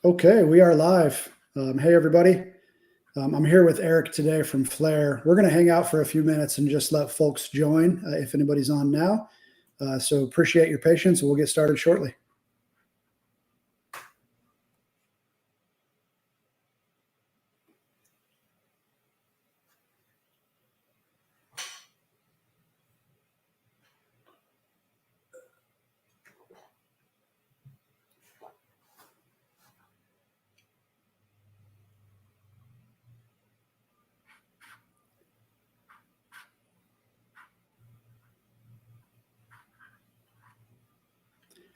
Okay, we are live. Hey, everybody. I'm here with Eric today from Flare. We're going to hang out for a few minutes and just let folks join if anybody's on now. So appreciate your patience. We'll get started shortly.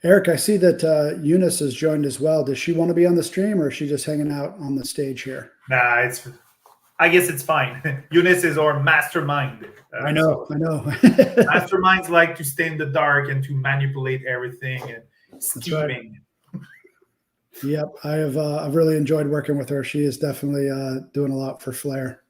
Eric, I see that Eunice has joined as well. Does she want to be on the stream, or is she just hanging out on the stage here? Nah, I guess it's fine. Eunice is our mastermind. I know. Masterminds like to stay in the dark and to manipulate everything and scheming. Right. Yep, I've really enjoyed working with her. She is definitely doing a lot for Flare.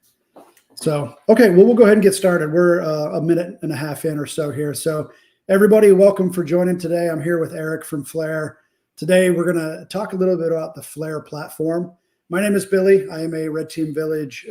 So, okay, well, we'll go ahead and get started. We're a minute and a half in or so here. So everybody, welcome for joining today. I'm here with Eric from Flare. Today, we're going to talk a little bit about the Flare platform. My name is Billy. I am a Red Team Village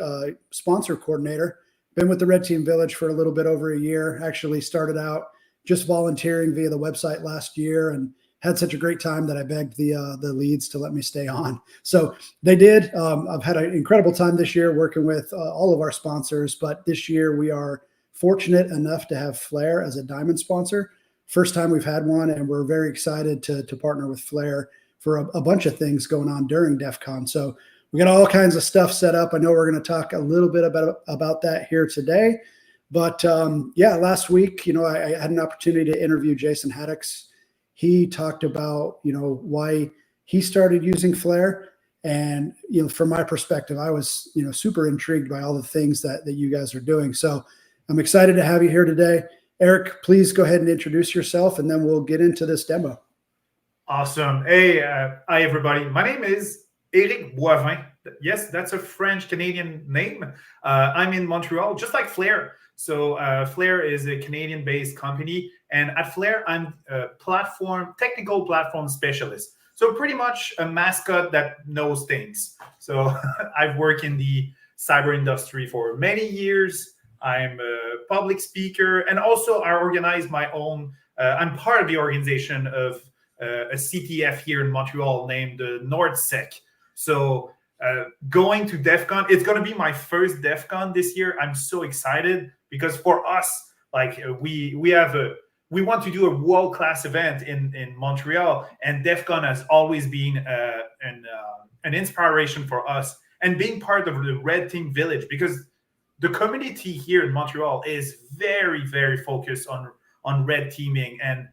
sponsor coordinator. Been with the Red Team Village for a little bit over a year. Actually started out just volunteering via the website last year and had such a great time that I begged the leads to let me stay on. So they did. I've had an incredible time this year working with all of our sponsors, but this year we are fortunate enough to have Flare as a diamond sponsor. First time we've had one, and we're very excited to partner with Flare for a bunch of things going on during DEF CON. So we got all kinds of stuff set up. I know we're going to talk a little bit about that here today. But yeah, last week, I had an opportunity to interview Jason Haddix. He talked about, why he started using Flare. And, from my perspective, I was, super intrigued by all the things that you guys are doing. So I'm excited to have you here today. Eric, please go ahead and introduce yourself, and then we'll get into this demo. Awesome. Hey, hi, everybody. My name is Eric Boivin. Yes, that's a French-Canadian name. I'm in Montreal, just like Flare. So Flare is a Canadian-based company. And at Flare, I'm a technical platform specialist. So pretty much a mascot that knows things. So I've worked in the cyber industry for many years. I'm a public speaker. And also I organize my own, I'm part of the organization of a CTF here in Montreal named NordSec. So going to DEF CON, it's going to be my first DEF CON this year. I'm so excited because for us, like we want to do a world-class event in Montreal, and DEF CON has always been an inspiration for us, and being part of the Red Team Village, because the community here in Montreal is very, very focused on red teaming and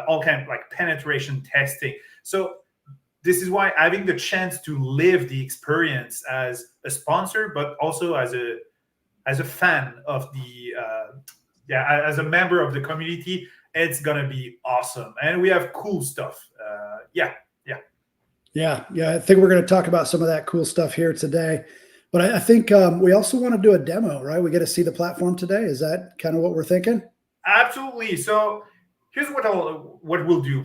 all kind of like penetration testing. So this is why having the chance to live the experience as a sponsor, but also as a fan of the as a member of the community, it's gonna be awesome, and we have cool stuff. Yeah. I think we're going to talk about some of that cool stuff here today. But I think we also want to do a demo, right? We get to see the platform today. Is that kind of what we're thinking? Absolutely. So here's what we'll do.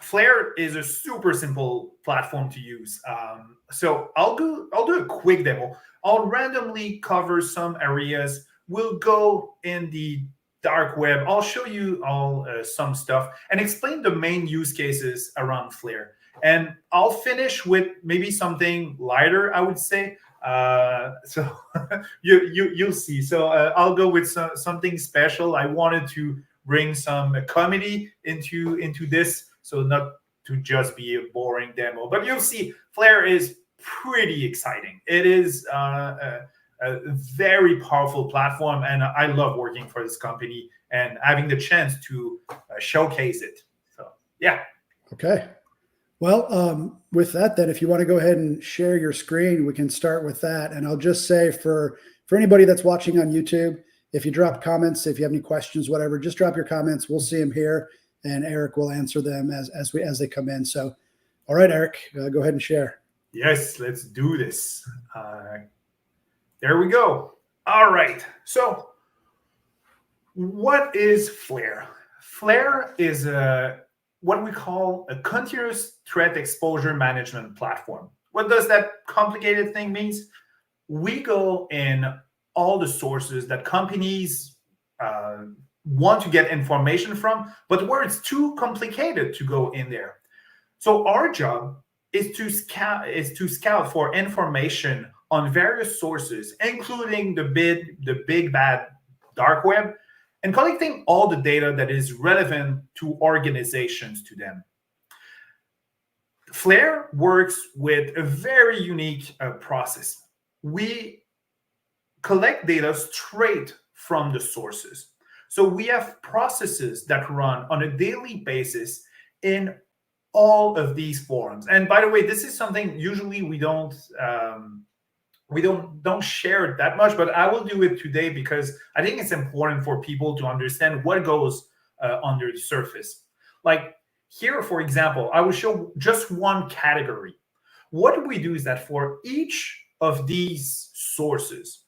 Flare is a super simple platform to use. So I'll do a quick demo. I'll randomly cover some areas. We'll go in the dark web. I'll show you all some stuff and explain the main use cases around Flare. And I'll finish with maybe something lighter, I would say. So you'll see. So I'll go with something special. I wanted to bring some comedy into this, so not to just be a boring demo. But you'll see, Flare is pretty exciting. It is a very powerful platform, and I love working for this company and having the chance to showcase it. So yeah. Okay. Well, with that, then, if you want to go ahead and share your screen, we can start with that. And I'll just say for anybody that's watching on YouTube, if you drop comments, if you have any questions, whatever, just drop your comments. We'll see them here, and Eric will answer them as they come in. So, all right, Eric, go ahead and share. Yes, let's do this. There we go. All right. So, what is Flare? Flare is what we call a continuous threat exposure management platform. What does that complicated thing means? We go in all the sources that companies want to get information from, but where it's too complicated to go in there. So our job is to scout for information on various sources, including the big bad dark web, and collecting all the data that is relevant to organizations to them. Flare works with a very unique process. We collect data straight from the sources. So we have processes that run on a daily basis in all of these forums. And by the way, this is something usually we don't share it that much, but I will do it today because I think it's important for people to understand what goes under the surface. Like here, for example, I will show just one category. What we do is that for each of these sources,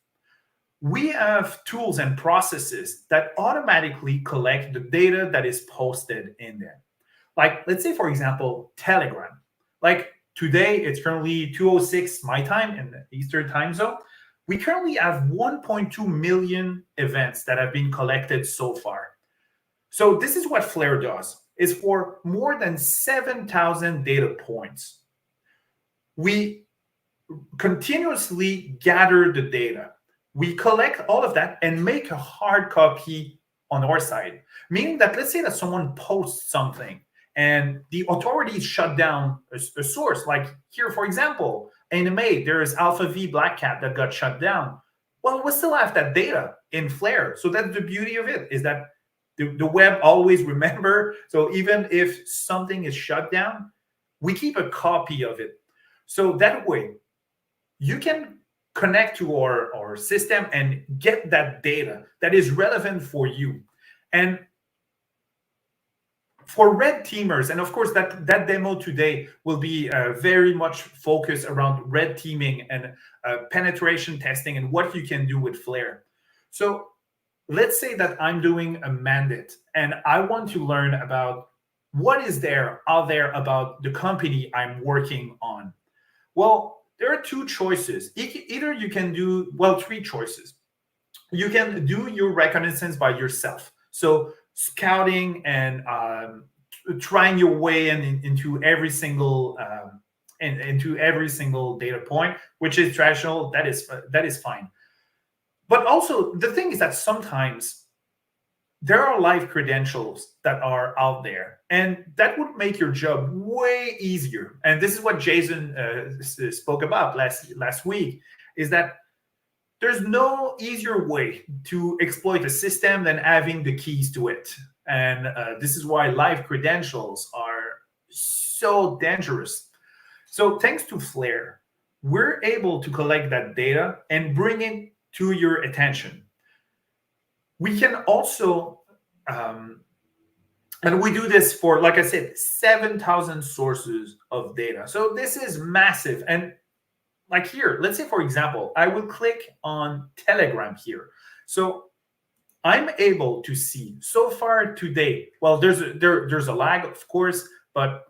we have tools and processes that automatically collect the data that is posted in there. Like, let's say, for example, Telegram. Like today, it's currently 2:06 my time in the Eastern time zone. We currently have 1.2 million events that have been collected so far. So this is what Flare does, is for more than 7,000 data points. We continuously gather the data. We collect all of that and make a hard copy on our side, meaning that let's say that someone posts something and the authorities shut down a source. Like here, for example, in May, there is Alpha V Black Cat that got shut down. Well, we still have that data in Flare. So that's the beauty of it, is that the web always remember. So even if something is shut down, we keep a copy of it. So that way, you can connect to our system and get that data that is relevant for you. And for red teamers, and of course that demo today will be very much focused around red teaming and penetration testing and what you can do with Flare. So let's say that I'm doing a mandate and I want to learn about what is there out there about the company I'm working on. Well, there are two choices. Either you can do, well, three choices. You can do your reconnaissance by yourself. So scouting and trying your way into every single data point, which is traditional. That is fine. But also the thing is that sometimes there are live credentials that are out there, and that would make your job way easier. And this is what Jason spoke about last week, is that there's no easier way to exploit a system than having the keys to it. And this is why live credentials are so dangerous. So thanks to Flare, we're able to collect that data and bring it to your attention. We can also, and we do this for, like I said, 7,000 sources of data. So this is massive. And like here, let's say, for example, I will click on Telegram here. So I'm able to see so far today, well, there's a lag, of course, but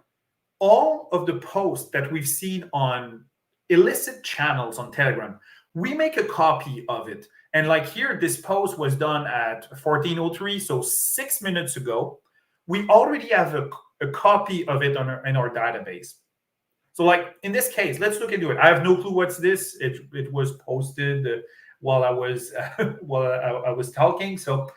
all of the posts that we've seen on illicit channels on Telegram, we make a copy of it. And like here, this post was done at 14:03, so 6 minutes ago. We already have a copy of it in our database. So like in this case, let's look into it. I have no clue what's this. It was posted while I was I was talking. So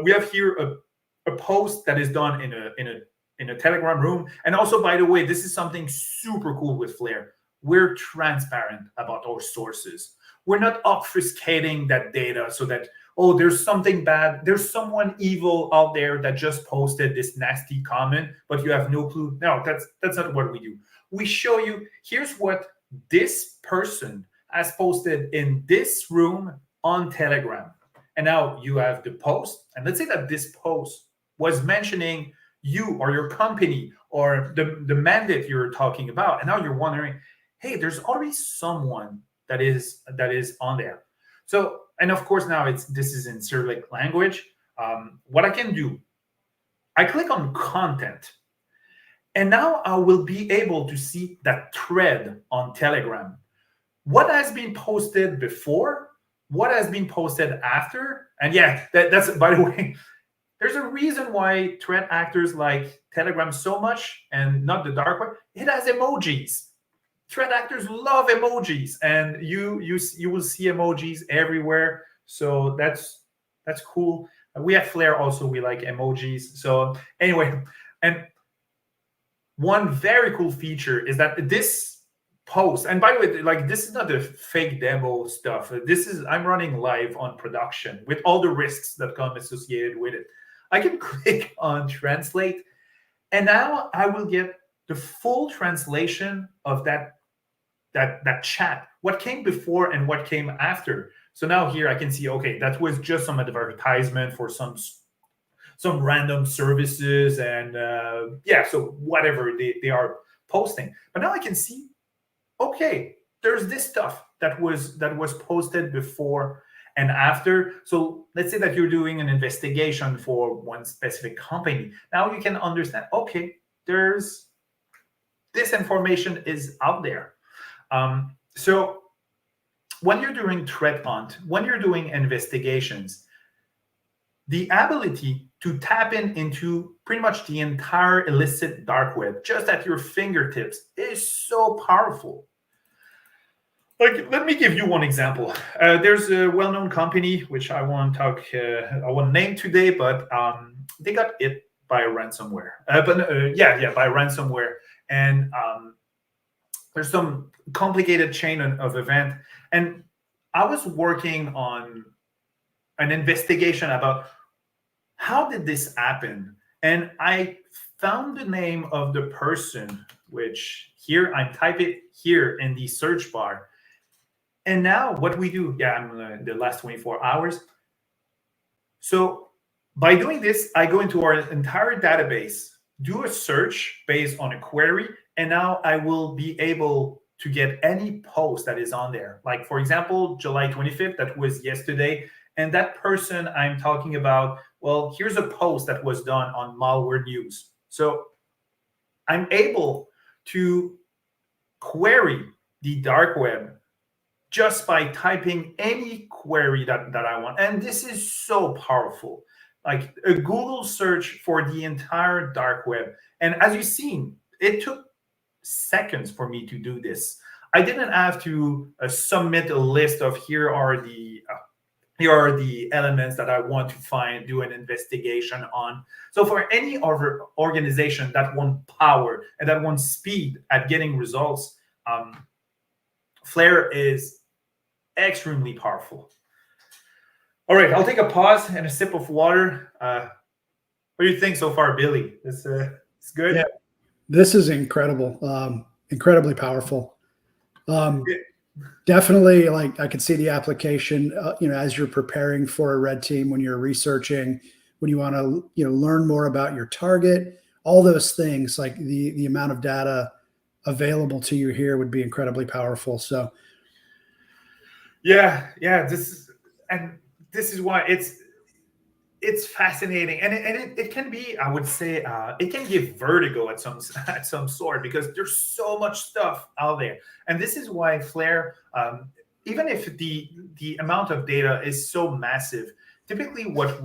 we have here a post that is done in a Telegram room. And also, by the way, this is something super cool with Flare. We're transparent about our sources. We're not obfuscating that data so that, oh, there's something bad, there's someone evil out there that just posted this nasty comment, but you have no clue. No, that's not what we do. We show you, here's what this person has posted in this room on Telegram. And now you have the post. And let's say that this post was mentioning you or your company or the mandate you're talking about. And now you're wondering, hey, there's already someone that is on there. So, and of course, now this is in Cyrillic language. What I can do, I click on content. And now I will be able to see that thread on Telegram. What has been posted before, what has been posted after. And yeah, that's, by the way, there's a reason why threat actors like Telegram so much and not the dark web. It has emojis. Threat actors love emojis, and you will see emojis everywhere. So that's cool. We at Flare also, we like emojis. So anyway, and one very cool feature is that this post, and by the way, like, this is not a fake demo stuff. This is, I'm running live on production with all the risks that come associated with it. I can click on translate, and now I will get the full translation of that chat, what came before and what came after. So now here I can see, okay, that was just some advertisement for some random services, and yeah, so whatever they are posting. But now I can see, okay, there's this stuff that was posted before and after. So let's say that you're doing an investigation for one specific company. Now you can understand, okay, there's this information is out there. So when you're doing threat hunt, when you're doing investigations, the ability to tap into pretty much the entire illicit dark web just at your fingertips is so powerful. Like, let me give you one example. There's a well-known company which I won't name today, but they got hit by ransomware. By ransomware, and there's some complicated chain of event. And I was working on an investigation about how did this happen, and I found the name of the person, which here I'm typing here in the search bar. And now what we do, I'm the last 24 hours. So by doing this, I go into our entire database, do a search based on a query, and now I will be able to get any post that is on there. Like, for example, July 25th, that was yesterday. And that person I'm talking about, well, here's a post that was done on malware news. So I'm able to query the dark web just by typing any query that I want. And this is so powerful. Like a Google search for the entire dark web. And as you've seen, it took seconds for me to do this. I didn't have to submit a list of here are the elements that I want to do an investigation on. So for any other organization that want power and that want speed at getting results, Flare is extremely powerful. All right, I'll take a pause and a sip of water. What do you think so far, Billy? It's good? Yeah, this is incredible, incredibly powerful. Definitely, like, I could see the application, as you're preparing for a red team, when you're researching, when you want to, learn more about your target, all those things, like the amount of data available to you here would be incredibly powerful. So yeah, this is why it's fascinating, and it can be, I would say, it can give vertigo at some sort, because there's so much stuff out there. And this is why Flare, even if the amount of data is so massive, typically what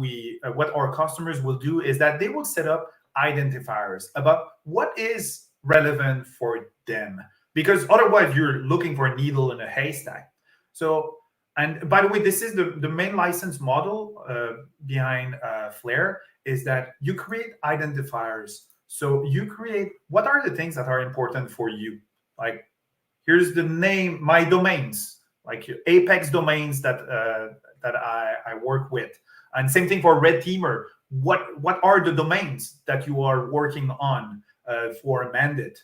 our customers will do is that they will set up identifiers about what is relevant for them, because otherwise you're looking for a needle in a haystack. So, and by the way, this is the main license model behind Flare, is that you create identifiers. So you create, what are the things that are important for you? Like, here's the name, my domains, like Apex domains that I work with. And same thing for Red Teamer. What are the domains that you are working on for a mandate?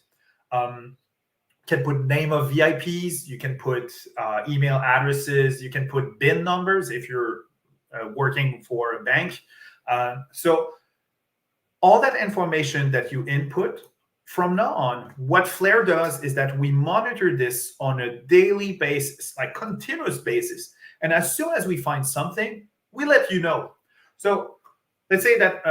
Can put name of VIPs, you can put email addresses, you can put BIN numbers if you're working for a bank. So all that information that you input, from now on, what Flare does is that we monitor this on a daily basis, like continuous basis. And as soon as we find something, we let you know. So let's say that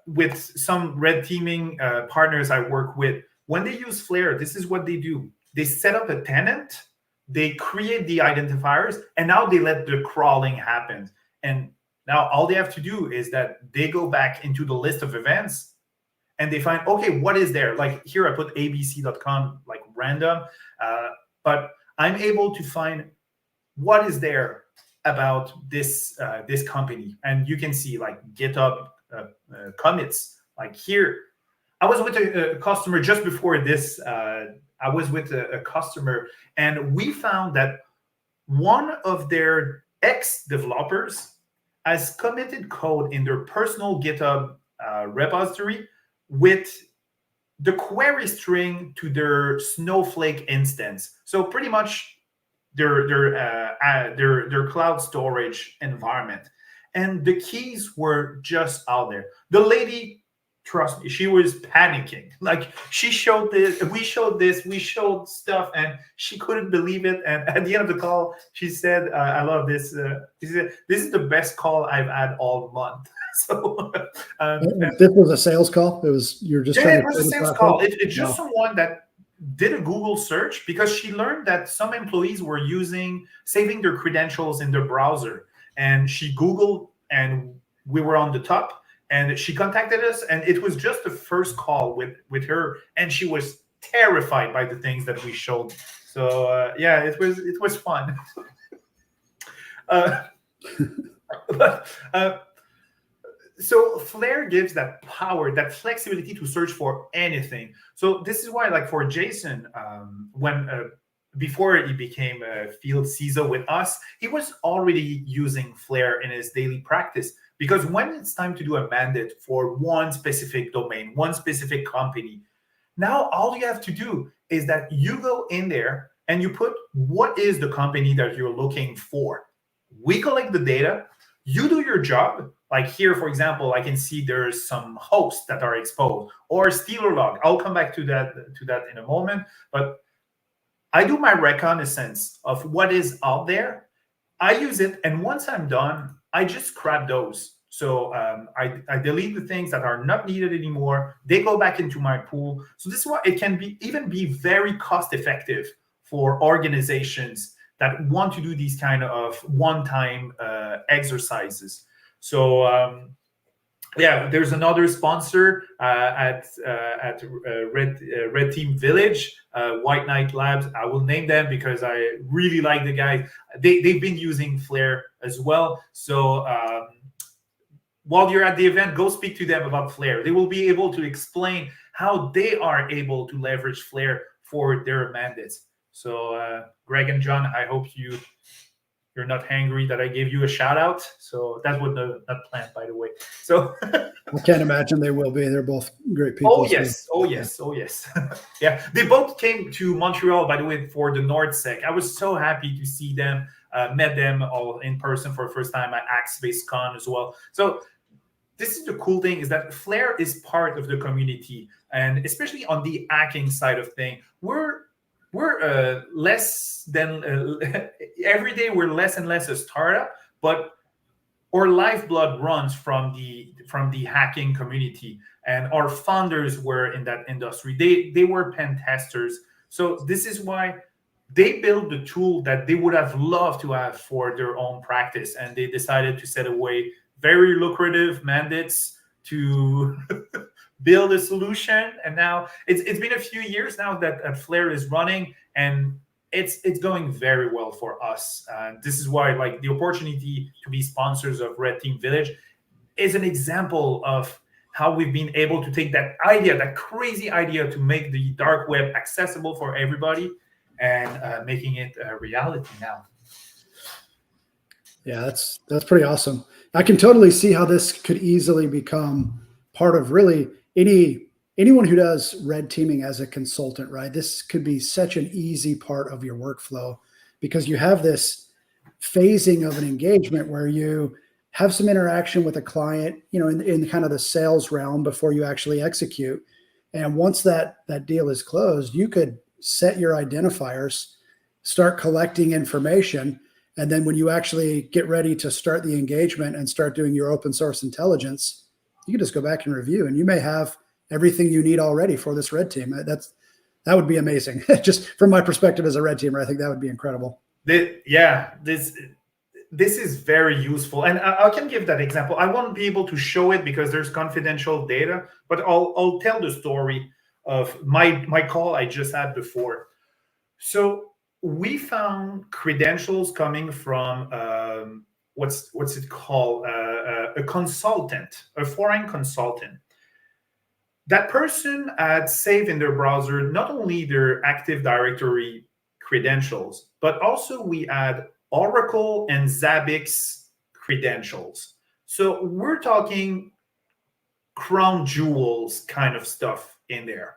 with some red teaming partners I work with, when they use Flare, this is what they do. They set up a tenant, they create the identifiers, and now they let the crawling happen. And now all they have to do is that they go back into the list of events and they find, okay, what is there? Like here I put abc.com, like random, but I'm able to find what is there about this this company. And you can see like GitHub commits. Like here, I was with a customer just before this. I was with a customer, and we found that one of their ex-developers has committed code in their personal GitHub repository with the query string to their Snowflake instance. So pretty much their cloud storage environment, and the keys were just out there. The lady, trust me, she was panicking. Like she showed this, we showed stuff, and she couldn't believe it. And at the end of the call, she said, "I love this." She said, "This is the best call I've had all month." So this was a sales call. You're just yeah, it was a sales call. It's just Wow. someone that did a Google search because she learned that some employees were saving their credentials in their browser, and she Googled, and we were on the top. And she contacted us, and it was just the first call with her, and she was terrified by the things that we showed. So yeah, it was fun. So Flare gives that power, that flexibility to search for anything. So this is why, like for Jason, when before he became a field CISO with us, he was already using Flare in his daily practice. Because when it's time to do a mandate for one specific domain, one specific company, now all you have to do is that you go in there and you put what is the company that you're looking for. We collect the data, you do your job. Like here, for example, I can see there's some hosts that are exposed or Stealer log. I'll come back to that in a moment. But I do my reconnaissance of what is out there. I use it, and once I'm done, I just scrap those. So I delete the things that are not needed anymore. They go back into my pool. So this is why it can even be very cost effective for organizations that want to do these kind of one-time exercises. So yeah, there's another sponsor at Red Team Village, White Knight Labs. I will name them because I really like the guys. They've been using Flare as well. So while you're at the event, go speak to them about Flare. They will be able to explain how they are able to leverage Flare for their mandates. So Greg and John, I hope you're not angry that I gave you a shout out. So that was not planned, by the way. So I can't imagine they will be. They're both great people. Oh yes, oh yes, oh yes. Yeah, they both came to Montreal, by the way, for the NordSec. I was so happy to see them. Met them all in person for the first time at AxeSpaceCon as well. So this is the cool thing, is that Flare is part of the community, and especially on the hacking side of things, we're less than every day we're less and less a startup, but our lifeblood runs from the hacking community, and our founders were in that industry. They were pen testers. So this is why they built the tool that they would have loved to have for their own practice, and they decided to set away very lucrative mandates to build a solution. And now it's been a few years now that Flare is running, and it's going very well for us. This is why, like, the opportunity to be sponsors of Red Team Village is an example of how we've been able to take that idea, that crazy idea, to make the dark web accessible for everybody, and making it a reality now. Yeah, that's pretty awesome. I can totally see how this could easily become part of really anyone who does red teaming as a consultant, right? This could be such an easy part of your workflow, because you have this phasing of an engagement where you have some interaction with a client, in kind of the sales realm before you actually execute. And once that deal is closed, you could set your identifiers, start collecting information. And then when you actually get ready to start the engagement and start doing your open source intelligence, you can just go back and review, and you may have everything you need already for this red team. That would be amazing. Just from my perspective as a red teamer, I think that would be incredible. This is very useful, and I can give that example. I won't be able to show it because there's confidential data, but I'll tell the story of my call I just had before. So we found credentials coming from what's it called, a consultant, a foreign consultant. That person had saved in their browser not only their Active Directory credentials, but also we had Oracle and Zabbix credentials. So we're talking crown jewels kind of stuff in there.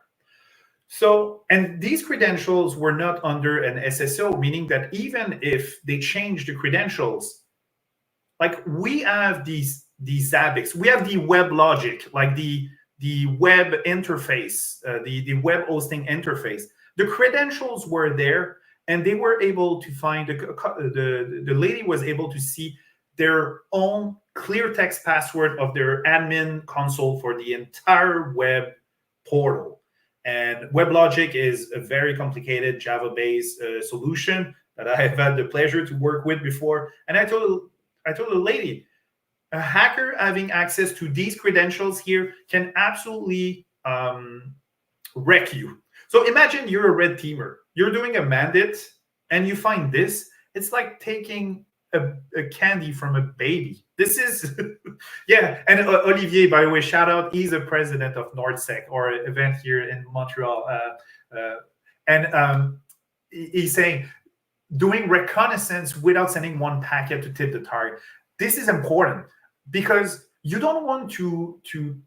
So, and these credentials were not under an SSO, meaning that even if they change the credentials, like we have these Zabbix, we have the WebLogic, like the web interface, the web hosting interface. The credentials were there, and they were able to find the lady was able to see their own clear text password of their admin console for the entire web portal. And WebLogic is a very complicated Java-based solution that I have had the pleasure to work with before. And I told the lady, a hacker having access to these credentials here can absolutely wreck you. So imagine you're a red teamer. You're doing a mandate and you find this. It's like taking a candy from a baby. This is, yeah. And Olivier, by the way, shout out. He's a president of NordSec, or an event here in Montreal. And he's saying, doing reconnaissance without sending one packet to tip the target. This is important because you don't want to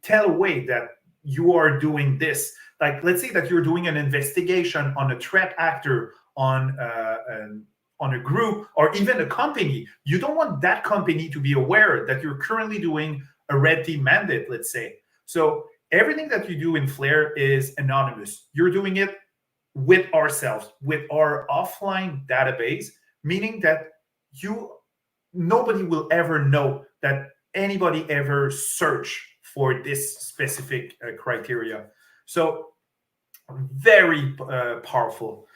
tell away that you are doing this. Like, let's say that you're doing an investigation on a threat actor, on a group, or even a company. You don't want that company to be aware that you're currently doing a red team mandate, let's say. So everything that you do in Flare is anonymous. You're doing it with ourselves, with our offline database, meaning that nobody will ever know that anybody ever searched for this specific criteria. So very powerful.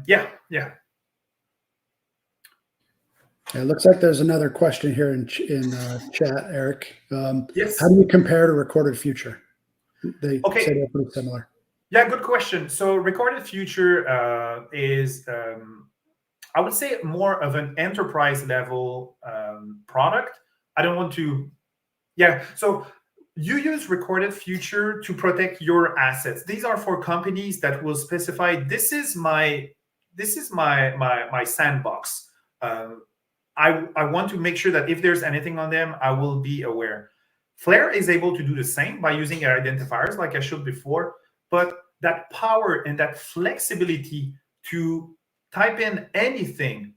Yeah. It looks like there's another question here in chat, Eric. Yes. How do you compare to Recorded Future? They say they're pretty similar. Yeah, good question. So Recorded Future is, I would say, more of an enterprise level product. I don't want to, yeah. So you use Recorded Future to protect your assets. These are for companies that will specify, this is my sandbox. I want to make sure that if there's anything on them, I will be aware. Flare is able to do the same by using identifiers like I showed before, but that power and that flexibility to type in anything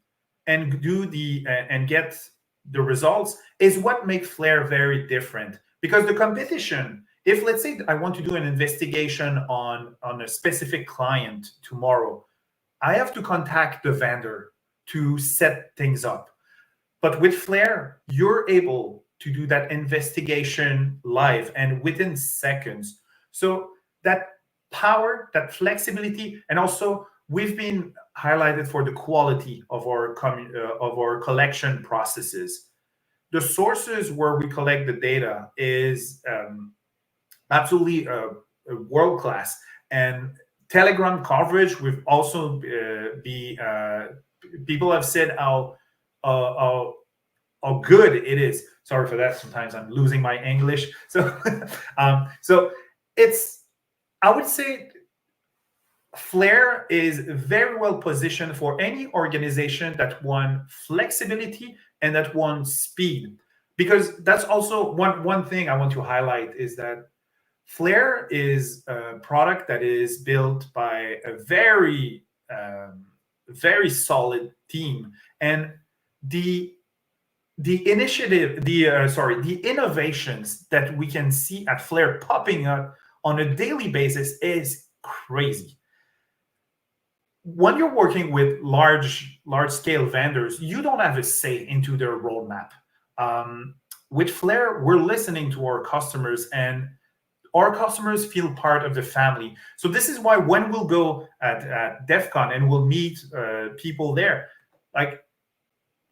and do and get the results is what makes Flare very different. Because the competition, if let's say I want to do an investigation on a specific client tomorrow, I have to contact the vendor to set things up. But with Flare, you're able to do that investigation live and within seconds. So that power, that flexibility, and also we've been highlighted for the quality of our collection processes. The sources where we collect the data is absolutely world-class. And Telegram coverage, we've also people have said how good it is. Sorry for that. Sometimes I'm losing my English. So, so it's, I would say, Flare is very well positioned for any organization that wants flexibility and that wants speed. Because that's also one thing I want to highlight is that Flare is a product that is built by a very, very solid team. And the initiative, the innovations that we can see at Flare popping up on a daily basis is crazy. When you're working with large scale vendors, you don't have a say into their roadmap. with Flare, we're listening to our customers, and our customers feel part of the family. So this is why when we'll go at DEF CON and we'll meet people there, like,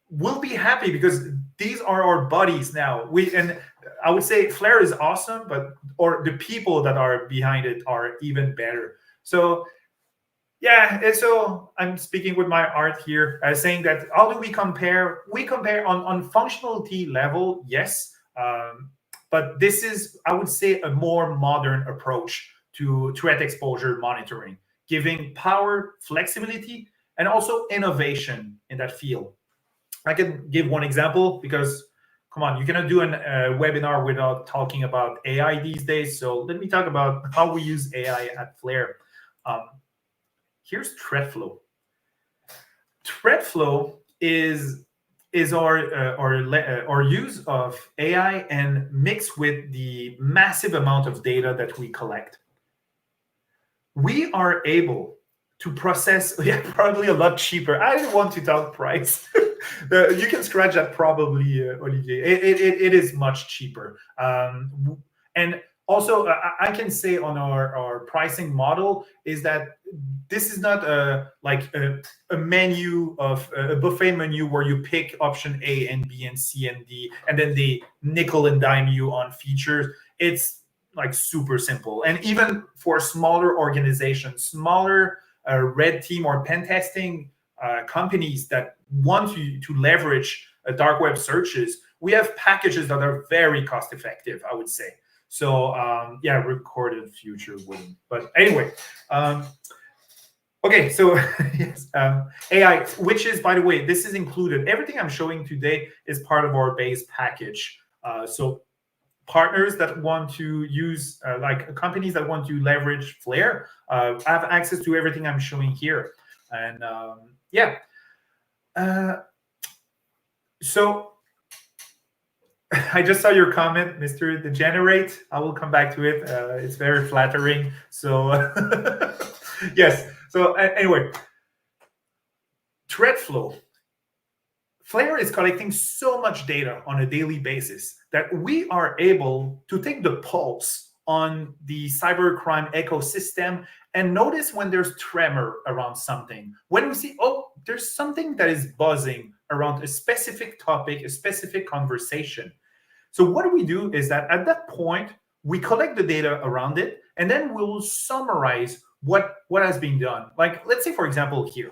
we'll be happy because these are our buddies now. And I would say Flare is awesome, but or the people that are behind it are even better. So yeah, and so I'm speaking with my art here, saying that how do we compare? We compare on functionality level, yes, but this is, I would say, a more modern approach to threat exposure monitoring, giving power, flexibility, and also innovation in that field. I can give one example because, come on, you cannot do a webinar without talking about AI these days. So let me talk about how we use AI at Flare. Here's ThreatFlow. ThreatFlow is our use of AI and mixed with the massive amount of data that we collect. We are able to process, probably a lot cheaper. I didn't want to talk price. You can scratch that probably, Olivier. It is much cheaper. And also, I can say on our pricing model is that this is not a menu of a buffet menu where you pick option A and B and C and D, and then they nickel and dime you on features. It's like super simple. And even for smaller organizations, smaller red team or pen testing companies that want to leverage dark web searches, we have packages that are very cost effective, I would say. So yeah, recorded future wouldn't. But anyway, okay, so yes, AI, which is, by the way, this is included. Everything I'm showing today is part of our base package. So partners that want to use, like companies that want to leverage Flare, have access to everything I'm showing here. And yeah, so I just saw your comment, Mr. Degenerate. I will come back to it. It's very flattering. So yes. So anyway, ThreatFlow. Flare is collecting so much data on a daily basis that we are able to take the pulse on the cybercrime ecosystem and notice when there's tremor around something. When we see, oh, there's something that is buzzing around a specific topic, a specific conversation. So what we do is that at that point, we collect the data around it, and then we'll summarize what has been done. Like, let's say, for example, here,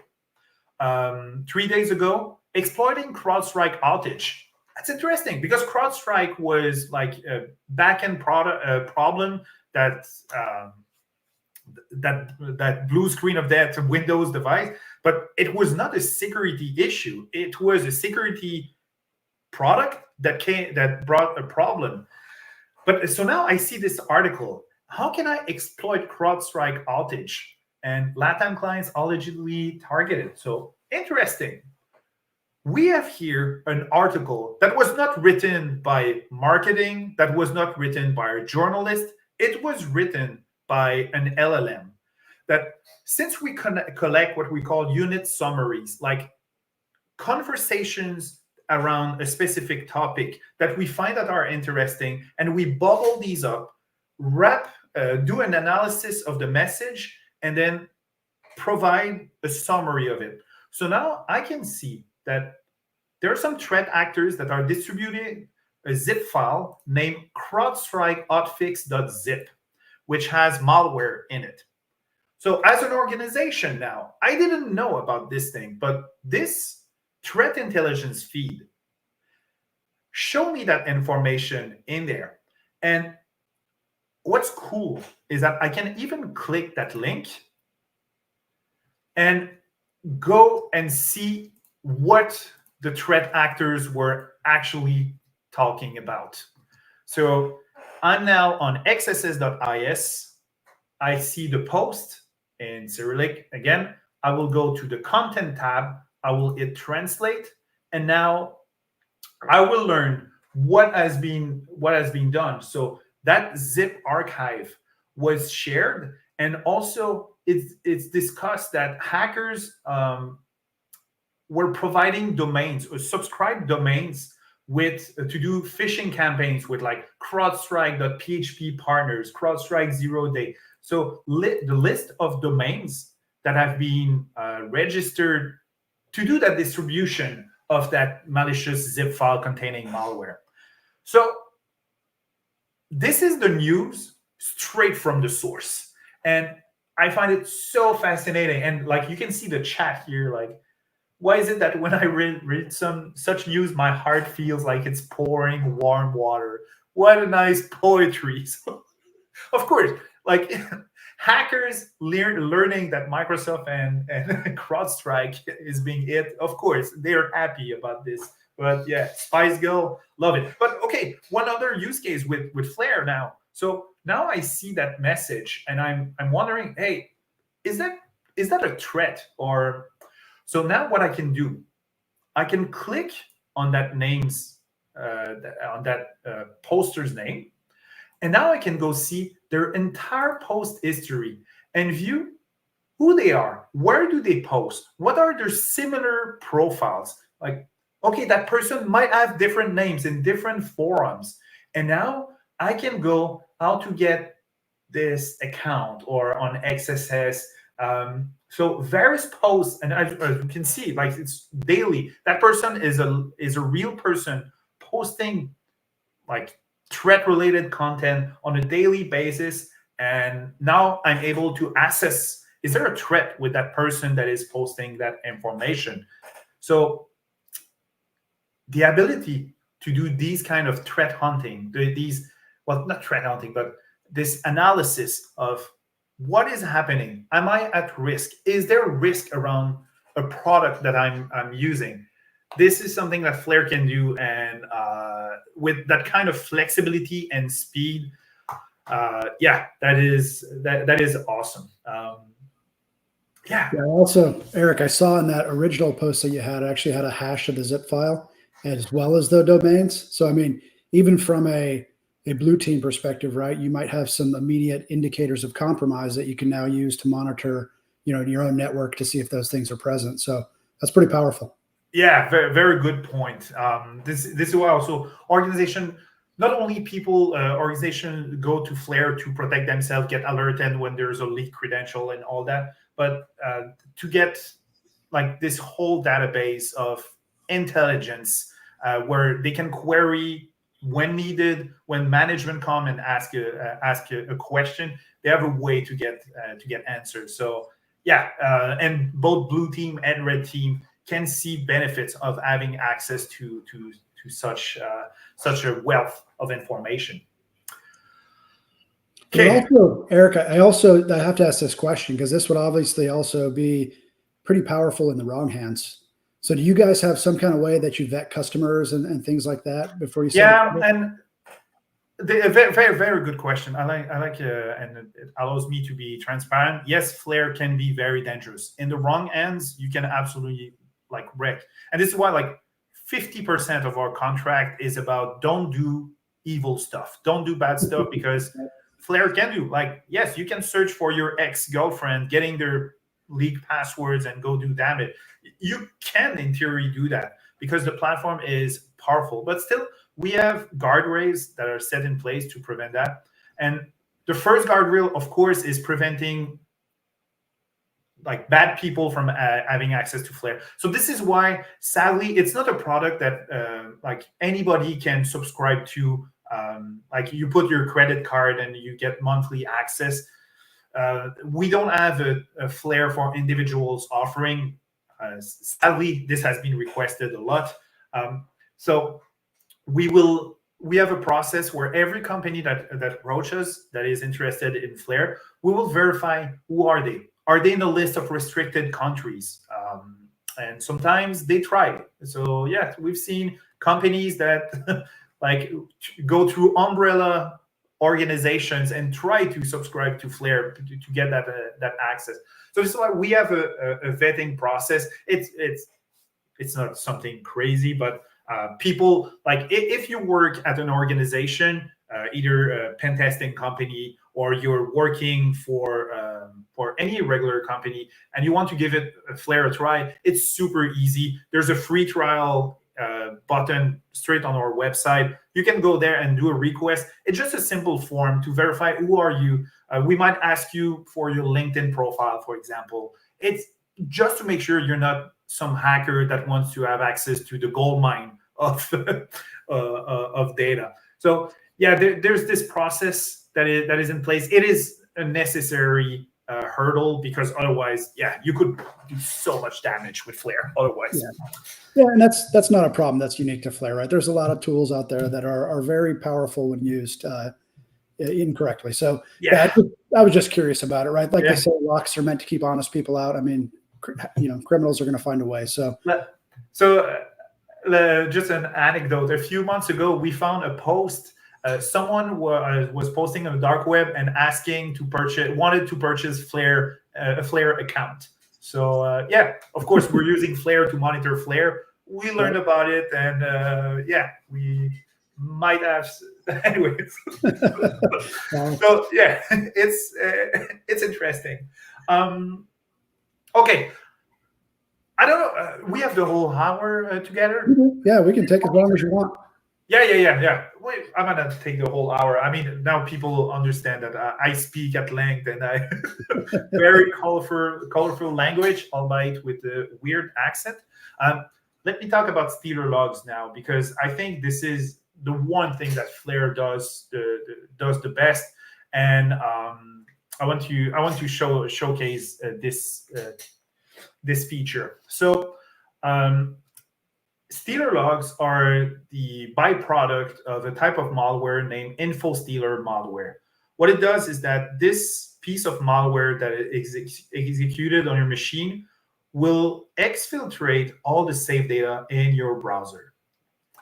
3 days ago, exploiting CrowdStrike outage. That's interesting because CrowdStrike was like a backend problem that that blue screen of that Windows device, but it was not a security issue. It was a security product that brought a problem. But so now I see this article. How can I exploit CrowdStrike outage? And LATAM clients allegedly targeted. So interesting. We have here an article that was not written by marketing, that was not written by a journalist. It was written by an LLM. That since we collect what we call unit summaries, like conversations around a specific topic that we find that are interesting, and we bubble these up, do an analysis of the message, and then provide a summary of it. So now I can see that there are some threat actors that are distributing a zip file named CrowdStrike.hotfix.zip, which has malware in it. So as an organization now, I didn't know about this thing, but this threat intelligence feed show me that information in there. And what's cool is that I can even click that link and go and see what the threat actors were actually talking about. So I'm now on xss.is. I see the post in Cyrillic. Again, I will go to the content tab. I will hit translate. And now I will learn what has been done. So that zip archive was shared, and also it's discussed that hackers were providing domains or subscribed domains to do phishing campaigns with like CrowdStrike.php partners, CrowdStrike 0-day. So the list of domains that have been registered to do that distribution of that malicious zip file containing malware. So this is the news straight from the source. And I find it so fascinating. And like you can see the chat here, like, why is it that when I read some such news, my heart feels like it's pouring warm water? What a nice poetry. So, of course, like hackers learning that Microsoft and CrowdStrike is being hit, of course, they're happy about this. But yeah, Spice Girl, love it. But okay, one other use case with Flare now. So now I see that message and I'm wondering, hey, is that a threat? Or so now what I can do, I can click on that name's on that poster's name, and now I can go see their entire post history and view who they are, where do they post, what are their similar profiles. Like, okay, that person might have different names in different forums, and now I can go how to get this account or on XSS. So various posts, and as you can see, like it's daily. That person is a real person posting like threat-related content on a daily basis. And now I'm able to assess, is there a threat with that person that is posting that information? So the ability to do these kind of threat hunting, well, not threat hunting, but this analysis of what is happening. Am I at risk? Is there a risk around a product that I'm using? This is something that Flare can do, and with that kind of flexibility and speed, yeah, that is awesome. Yeah. Also, Eric, I saw in that original post that you had, it actually had a hash of the zip file as well as the domains. So, I mean, even from a blue team perspective, right, you might have some immediate indicators of compromise that you can now use to monitor, your own network to see if those things are present. So that's pretty powerful. Yeah, very, very good point. This is why also not only organization go to Flare to protect themselves, get alerted when there's a leaked credential and all that, but to get like this whole database of intelligence where they can query when needed, when management come and ask a question, they have a way to get answers. So yeah, and both blue team and red team can see benefits of having access to such a wealth of information. Okay. But also, Eric, I have to ask this question because this would obviously also be pretty powerful in the wrong hands. So do you guys have some kind of way that you vet customers and things like that before you send it? And a very, very, very good question. I like and it allows me to be transparent. Yes, Flare can be very dangerous. In the wrong hands, you can absolutely like wreck. And this is why like 50% of our contract is about don't do evil stuff. Don't do bad stuff, because Flare can do, like, yes, you can search for your ex-girlfriend, getting their leaked passwords and go do damage. You can, in theory, do that because the platform is powerful. But still, we have guardrails that are set in place to prevent that. And the first guardrail, of course, is preventing like bad people from having access to Flare. So this is why, sadly, it's not a product that like anybody can subscribe to. Like you put your credit card and you get monthly access. We don't have a Flare for individuals offering. Sadly, this has been requested a lot. So we have a process where every company that approaches that is interested in Flare, we will verify who are they. Are they in the list of restricted countries? And sometimes they try. So yeah, we've seen companies that like go through umbrella organizations and try to subscribe to Flare to get that access. So this is why we have a vetting process. It's not something crazy, but people, like if you work at an organization, either a pen testing company or you're working for any regular company and you want to give it a Flare a try, it's super easy. There's a free trial button straight on our website. You can go there and do a request. It's just a simple form to verify who are you. We might ask you for your LinkedIn profile, for example. It's just to make sure you're not some hacker that wants to have access to the gold mine of of data. So yeah, there's this process that is in place. It is a necessary hurdle, because otherwise, yeah, you could do so much damage with Flare. Otherwise, yeah, and that's not a problem that's unique to Flare, right? There's a lot of tools out there that are very powerful when used incorrectly. So yeah, I was just curious about it, right? Like they say, locks are meant to keep honest people out. I mean, criminals are going to find a way. So just an anecdote. A few months ago, we found a post. Someone was posting on the dark web and wanted to purchase Flare, a Flare account. So yeah, of course, we're using Flare to monitor Flare. We learned about it, and yeah, we might have. Anyways, so yeah, it's interesting. Okay. I don't know. We have the whole hour together. Yeah, we can take as long as you want. Yeah. Wait, I'm gonna take the whole hour. I mean, now people understand that I speak at length, and I very colorful language, albeit with a weird accent. Let me talk about Stealer logs now, because I think this is the one thing that Flare does the best, and I want to showcase this feature. So Stealer logs are the byproduct of a type of malware named InfoStealer malware. What it does is that this piece of malware that is executed on your machine will exfiltrate all the saved data in your browser,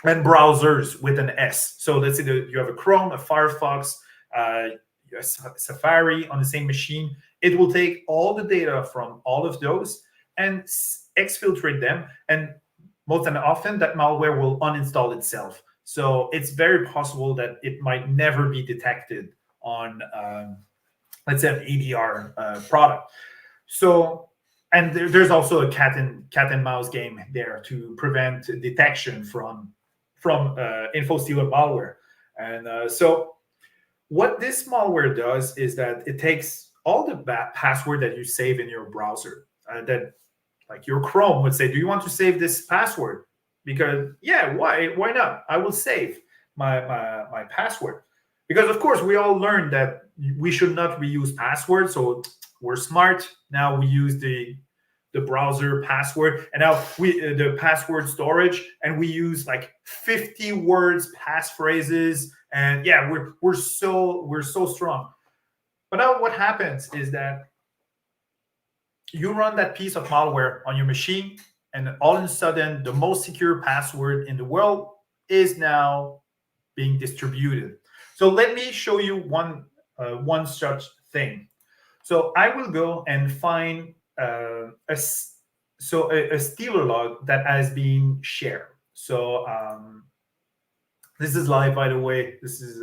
and browsers with an S. So let's say that you have a Chrome, a Firefox, a Safari on the same machine. It will take all the data from all of those and exfiltrate them, and most often that malware will uninstall itself. So it's very possible that it might never be detected on, let's say, an ADR product. So, and there's also a cat and mouse game there to prevent detection from InfoStealer malware. And so what this malware does is that it takes all the password that you save in your browser, that like your Chrome would say, do you want to save this password? Because yeah, why not? I will save my password. Because of course we all learned that we should not reuse passwords. So we're smart. Now we use the browser password, and now the password storage, and we use like 50 words passphrases, and yeah, we're so strong. But now what happens is that you run that piece of malware on your machine, and all of a sudden, the most secure password in the world is now being distributed. So let me show you one such thing. So I will go and find a Stealer log that has been shared. So this is live, by the way. This is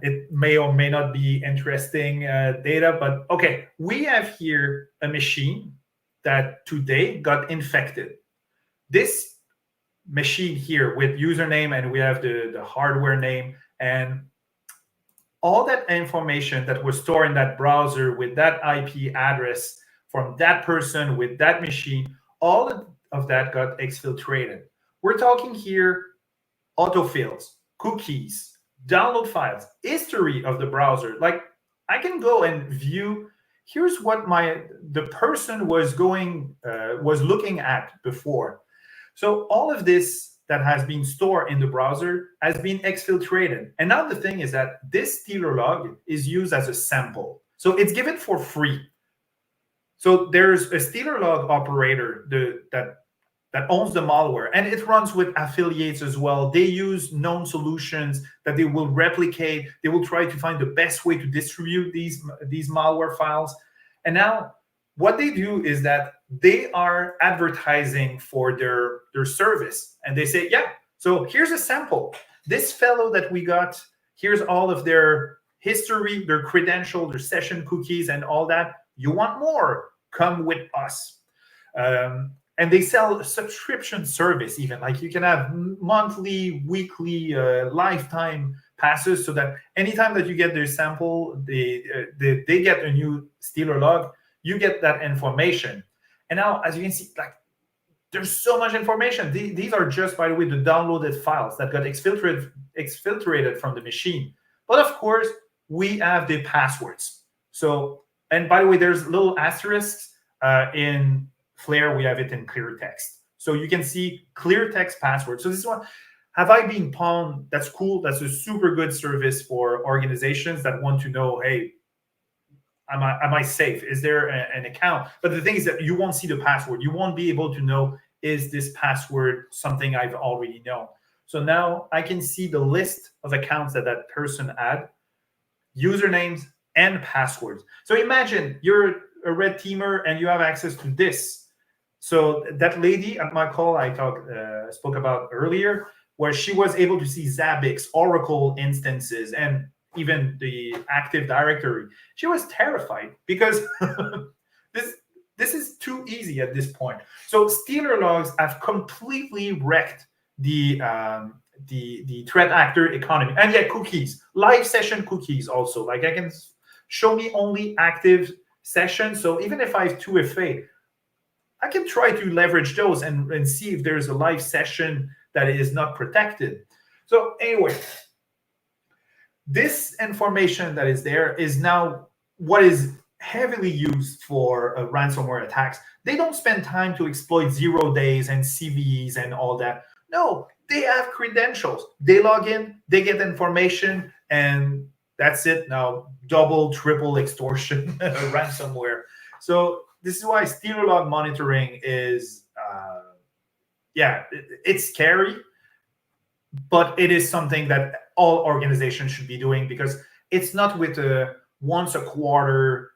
it may or may not be interesting data, but okay, we have here a machine that today got infected. This machine here with username, and we have the hardware name, and all that information that was stored in that browser with that IP address from that person with that machine, all of that got exfiltrated. We're talking here autofills, cookies, download files, history of the browser. Like I can go and view, here's what the person was looking at before. So all of this that has been stored in the browser has been exfiltrated. And now the thing is that this Stealer log is used as a sample. So it's given for free. So there's a Stealer log operator that owns the malware, and it runs with affiliates as well. They use known solutions that they will replicate. They will try to find the best way to distribute these malware files. And now what they do is that they are advertising for their service, and they say, yeah, so here's a sample. This fellow that we got, here's all of their history, their credential, their session cookies, and all that. You want more? Come with us. and they sell a subscription service even. Like you can have monthly, weekly, lifetime passes, so that anytime that you get their sample, they get a new Stealer log, you get that information. And now, as you can see, like there's so much information. These are just, by the way, the downloaded files that got exfiltrated from the machine. But of course, we have the passwords. So, and by the way, there's little asterisks in Flare. We have it in clear text. So you can see clear text password. So this is one. Have I been pawned? That's cool. That's a super good service for organizations that want to know, hey, am I safe? Is there an account? But the thing is that you won't see the password. You won't be able to know, is this password something I've already known? So now I can see the list of accounts that that person had, usernames and passwords. So imagine you're a red teamer and you have access to this. So that lady at my call I spoke about earlier, where she was able to see Zabbix, Oracle instances, and even the Active Directory. She was terrified because this is too easy at this point. So Stealer logs have completely wrecked the threat actor economy. And yeah, cookies, live session cookies also. Like I can show me only active sessions. So even if I have 2FA, I can try to leverage those and see if there's a live session that is not protected. So anyway, this information that is there is now what is heavily used for ransomware attacks. They don't spend time to exploit 0 days and CVEs and all that. No, they have credentials. They log in, they get information, and that's it. Now, double, triple extortion ransomware. So this is why Stealer log monitoring is, it's scary, but it is something that all organizations should be doing, because it's not with a once a quarter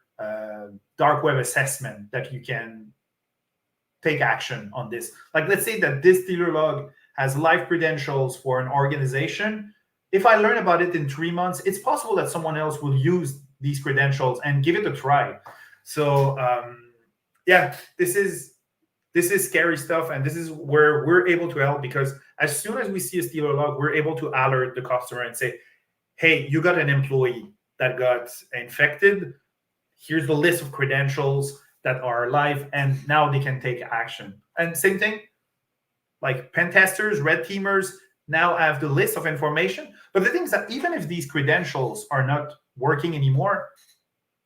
dark web assessment that you can take action on this. Like, let's say that this Stealer log has live credentials for an organization. If I learn about it in 3 months, it's possible that someone else will use these credentials and give it a try. So this is scary stuff, and this is where we're able to help, because as soon as we see a Stealer log, we're able to alert the customer and say, hey, you got an employee that got infected. Here's the list of credentials that are live, and now they can take action. And same thing, like pen testers, red teamers now have the list of information. But the thing is that even if these credentials are not working anymore,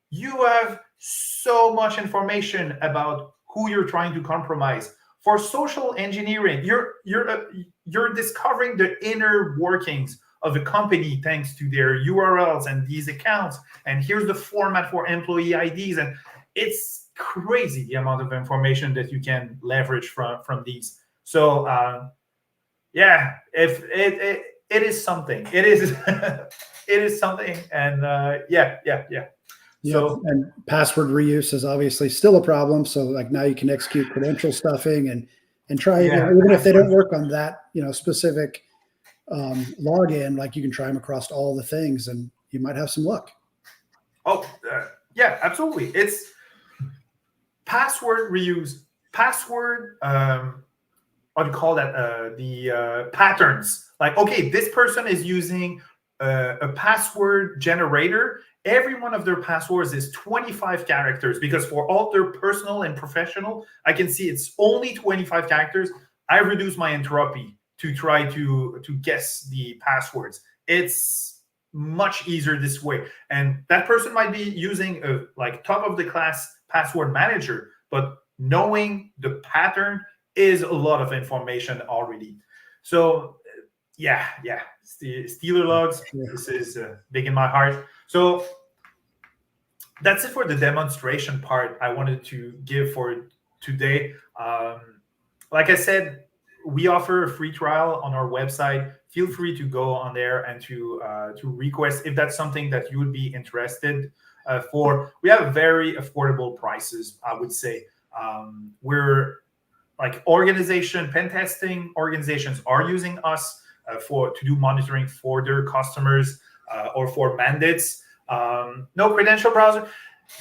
you have so much information about who you're trying to compromise. For social engineering, you're discovering the inner workings of a company thanks to their URLs and these accounts. And here's the format for employee IDs. And it's crazy the amount of information that you can leverage from these. So if it is something. It is it is something. And So, and password reuse is obviously still a problem. So like now you can execute credential stuffing and try, even if they don't work on that, specific login, like you can try them across all the things and you might have some luck. Oh, yeah, absolutely. It's password reuse, password, what do you call that? The patterns. Like, okay, this person is using a password generator. Every one of their passwords is 25 characters, because for all their personal and professional, I can see it's only 25 characters. I reduce my entropy to try to guess the passwords. It's much easier this way. And that person might be using a top of the class password manager, but knowing the pattern is a lot of information already. So Stealer logs, this is big in my heart. So that's it for the demonstration part I wanted to give for today. Like I said, we offer a free trial on our website. Feel free to go on there and to request if that's something that you would be interested for. We have very affordable prices, I would say. We're like pen testing organizations are using us to do monitoring for their customers or for mandates. No credential browser.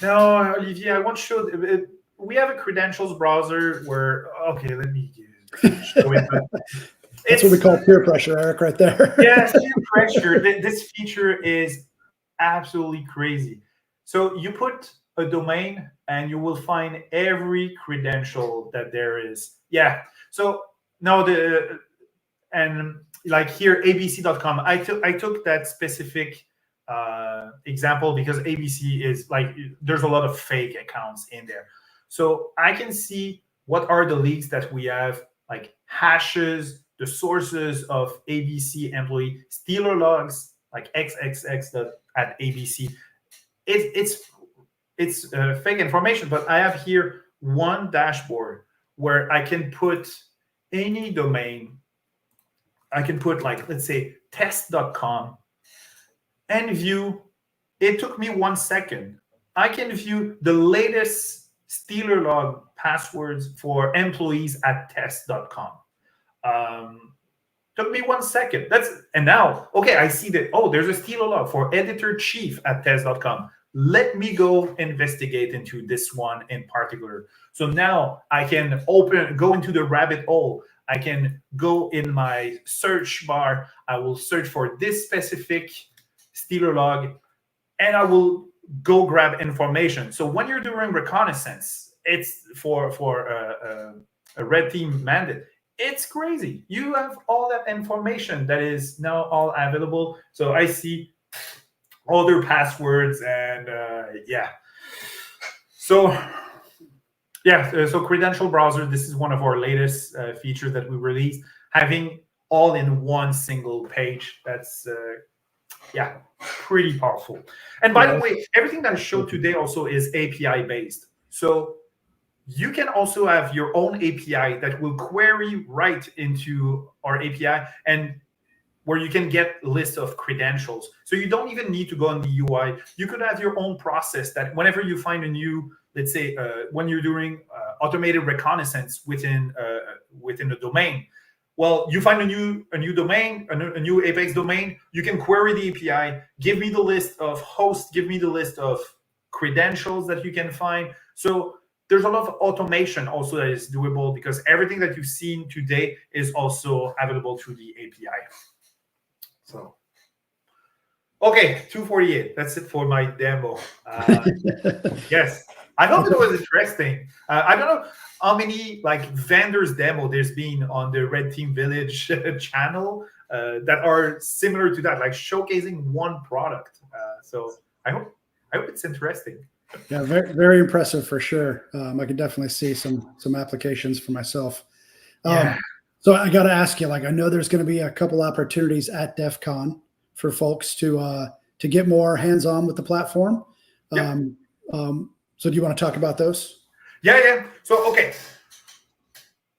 No, Olivier, I won't show it. we have a credentials browser where, okay, let me show it. That's what we call peer pressure, Eric, right there. Yes, peer pressure. This feature is absolutely crazy. So you put a domain and you will find every credential that there is. Yeah. So now and like here, abc.com, I took that specific example because ABC is like, there's a lot of fake accounts in there. So I can see what are the leaks that we have, like hashes, the sources of ABC employee, Stealer logs, like xxx at ABC. It's fake information, but I have here one dashboard where I can put any domain. I can put, like, let's say test.com and view. It took me 1 second. I can view the latest Stealer log passwords for employees at test.com. Took me 1 second. And now, okay, I see that, oh, there's a Stealer log for editor-chief at test.com. Let me go investigate into this one in particular. So now I can go into the rabbit hole. I can go in my search bar. I will search for this specific Stealer log, and I will go grab information. So when you're doing reconnaissance, it's for a red team mandate. It's crazy. You have all that information that is now all available. So I see all their passwords and yeah. So yeah, so credential browser, this is one of our latest features that we released, having all in one single page. That's yeah, pretty powerful. And by the way, everything that I showed today also is API based. So you can also have your own API that will query right into our API, and where you can get a list of credentials. So you don't even need to go on the UI. You could have your own process that whenever you find a new, let's say, when you're doing automated reconnaissance within a domain, well, you find a new domain, a new Apex domain, you can query the API, give me the list of hosts, give me the list of credentials that you can find. So there's a lot of automation also that is doable, because everything that you've seen today is also available through the API. So, okay, 248. That's it for my demo. Yes, I hope it was interesting. I don't know how many like vendors demo there's been on the Red Team Village channel that are similar to that, like showcasing one product. So I hope it's interesting. Yeah, very, very impressive for sure. I could definitely see some applications for myself. Yeah. So I got to ask you, like, I know there's going to be a couple opportunities at DEF CON for folks to get more hands-on with the platform. Yep. So do you want to talk about those? Yeah. So, okay.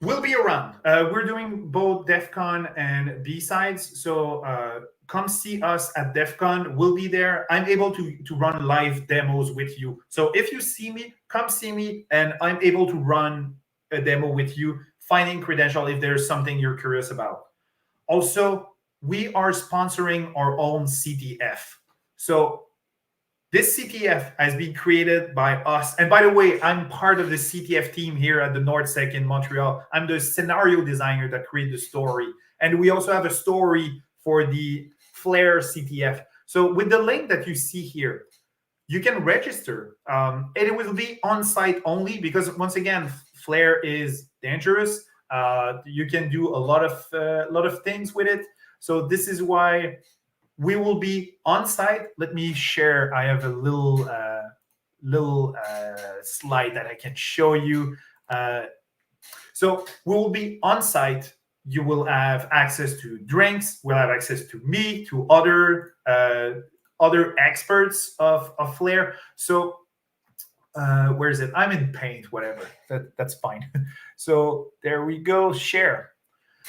We'll be around. We're doing both DEF CON and B-Sides. So come see us at DEF CON. We'll be there. I'm able to run live demos with you. So if you see me, come see me, and I'm able to run a demo with you, finding credential if there's something you're curious about. Also, we are sponsoring our own CTF. So this CTF has been created by us. And by the way, I'm part of the CTF team here at the NordSec in Montreal. I'm the scenario designer that created the story. And we also have a story for the Flare CTF. So with the link that you see here, you can register. And it will be on-site only, because once again, Flare is dangerous. You can do a lot of things with it. So this is why we will be on site. Let me share. I have a little slide that I can show you. So we will be on site. You will have access to drinks. We'll have access to me, to other experts of Flare. So where is it? I'm in Paint, whatever. That's fine. So there we go. Share.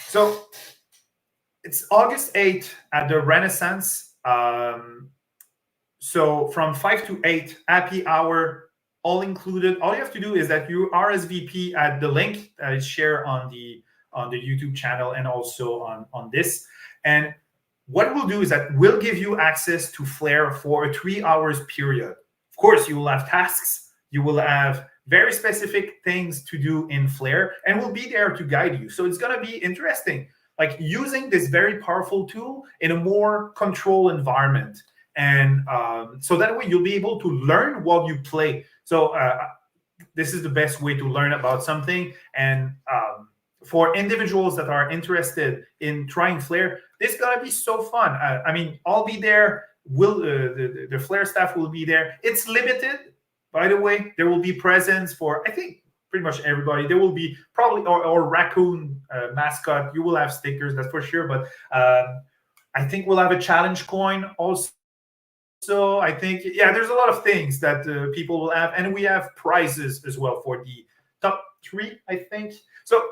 So it's August 8th at the Renaissance. So from 5 to 8, happy hour, all included. All you have to do is that you RSVP at the link that is shared on the YouTube channel and also on this. And what we'll do is that we'll give you access to Flare for a 3 hours period. Of course, you will have tasks. You will have very specific things to do in Flare, and we'll be there to guide you. So it's going to be interesting, like using this very powerful tool in a more controlled environment. And so that way you'll be able to learn while you play. So this is the best way to learn about something. And for individuals that are interested in trying Flare, this is going to be so fun. I mean, I'll be there. The Flare staff will be there. It's limited, by the way. There will be presents for, I think, pretty much everybody. There will be probably or raccoon mascot. You will have stickers, that's for sure. But I think we'll have a challenge coin also. So I think, yeah, there's a lot of things that people will have, and we have prizes as well for the top 3, I think. So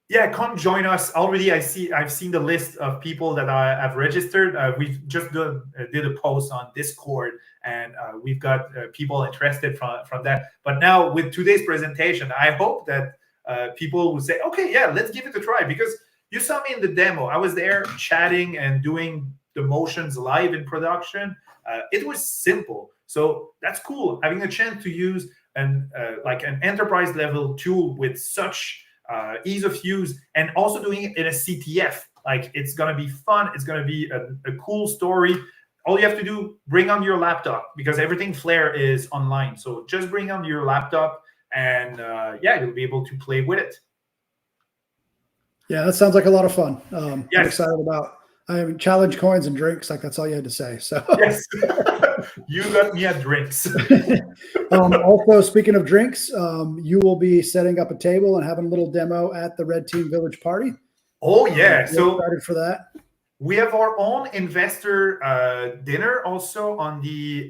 yeah, come join us. Already I've seen the list of people that have registered. We've just did a post on Discord, and we've got people interested from that. But now with today's presentation, I hope that people will say, okay, yeah, let's give it a try, because you saw me in the demo. I was there chatting and doing the motions live in production. It was simple. So that's cool. Having a chance to use like an enterprise level tool with such ease of use, and also doing it in a CTF. Like, it's going to be fun. It's going to be a cool story. All you have to do, bring on your laptop, because everything Flare is online. So just bring on your laptop, and yeah, you'll be able to play with it. Yeah, that sounds like a lot of fun. Yes. I'm excited about challenge coins and drinks. Like, that's all you had to say. So yes, you got me at drinks. Also, speaking of drinks, you will be setting up a table and having a little demo at the Red Team Village party. Oh yeah, so excited for that. We have our own investor dinner also on the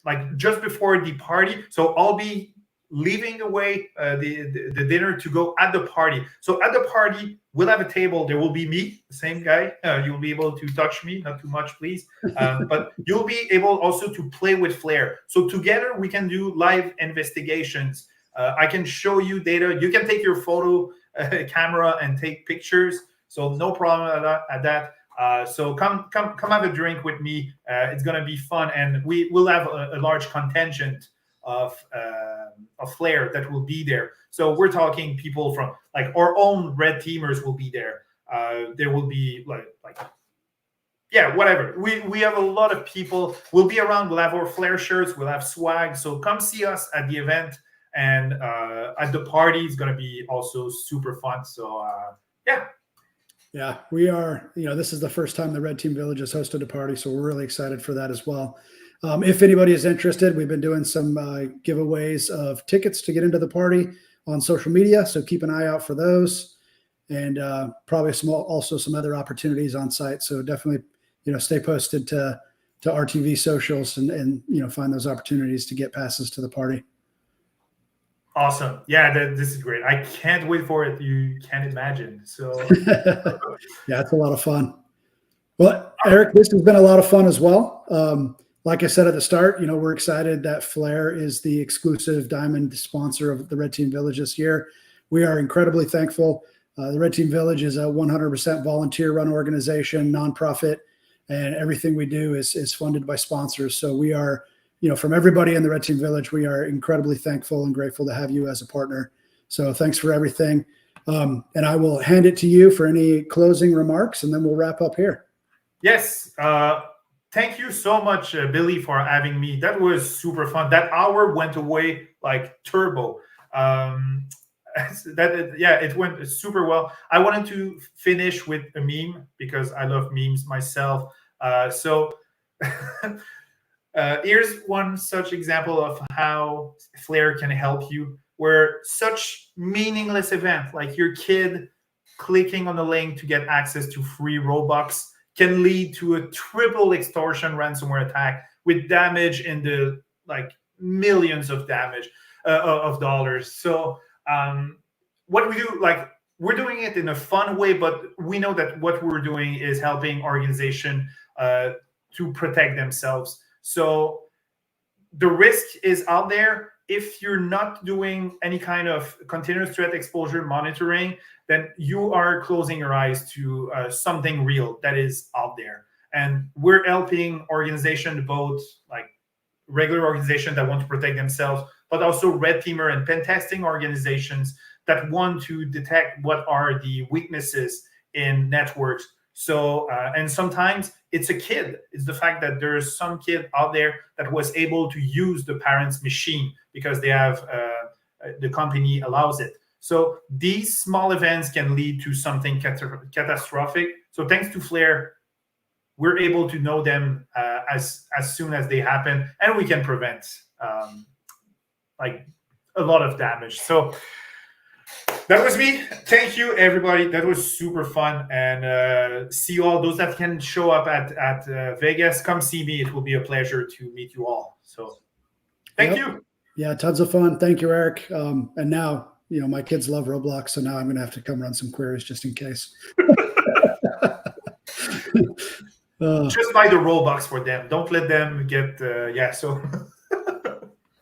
like just before the party. So I'll be leaving away the dinner to go at the party. So at the party, we'll have a table. There will be me, the same guy. You'll be able to touch me, not too much, please. But you'll be able also to play with Flare. So together we can do live investigations. I can show you data. You can take your photo camera and take pictures. So no problem at that. So come have a drink with me. It's gonna be fun, and we will have a large contingent of Flare that will be there. So we're talking people from, like, our own red teamers will be there. There will be like yeah, whatever. We have a lot of people. We'll be around. We'll have our Flare shirts. We'll have swag. So come see us at the event, and at the party. It's gonna be also super fun. So yeah. Yeah, we are. This is the first time the Red Team Village has hosted a party, so we're really excited for that as well. If anybody is interested, we've been doing some giveaways of tickets to get into the party on social media, so keep an eye out for those, and probably also some other opportunities on site. So definitely, stay posted to RTV socials and find those opportunities to get passes to the party. Awesome. Yeah, this is great. I can't wait for it. You can't imagine. So yeah, it's a lot of fun. Well, Eric, this has been a lot of fun as well. Like I said at the start, we're excited that Flare is the exclusive diamond sponsor of the Red Team Village this year. We are incredibly thankful. The Red Team Village is a 100% volunteer-run organization, nonprofit, and everything we do is funded by sponsors. So we are, from everybody in the Red Team Village, we are incredibly thankful and grateful to have you as a partner. So thanks for everything. And I will hand it to you for any closing remarks, and then we'll wrap up here. Yes. Thank you so much, Billy, for having me. That was super fun. That hour went away like turbo. It went super well. I wanted to finish with a meme because I love memes myself. So here's one such example of how Flare can help you, where such meaningless event like your kid clicking on the link to get access to free Robux can lead to a triple extortion ransomware attack with damage in the millions of damage of dollars. So what we do, we're doing it in a fun way, but we know that what we're doing is helping organizations to protect themselves. So the risk is out there. If you're not doing any kind of continuous threat exposure monitoring, then you are closing your eyes to something real that is out there. And we're helping organizations both regular organizations that want to protect themselves, but also red teamer and pen testing organizations that want to detect what are the weaknesses in networks. So, and sometimes it's a kid. It's the fact that there's some kid out there that was able to use the parent's machine because they have the company allows it. So these small events can lead to something catastrophic. So thanks to Flare, we're able to know them as soon as they happen, and we can prevent like a lot of damage. So that was me. Thank you, everybody. That was super fun. And see you all. Those that can show up at Vegas, come see me. It will be a pleasure to meet you all. So thank you. Yeah, tons of fun. Thank you, Eric. And now, you know, my kids love Roblox, so now I'm going to have to come run some queries just in case. Just buy the Robux for them. Don't let them get, so.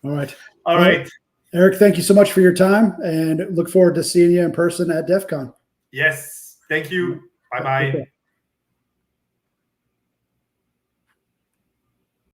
All right. All right. Eric, thank you so much for your time, and look forward to seeing you in person at DEF CON. Yes. Thank you. Bye-bye. Okay.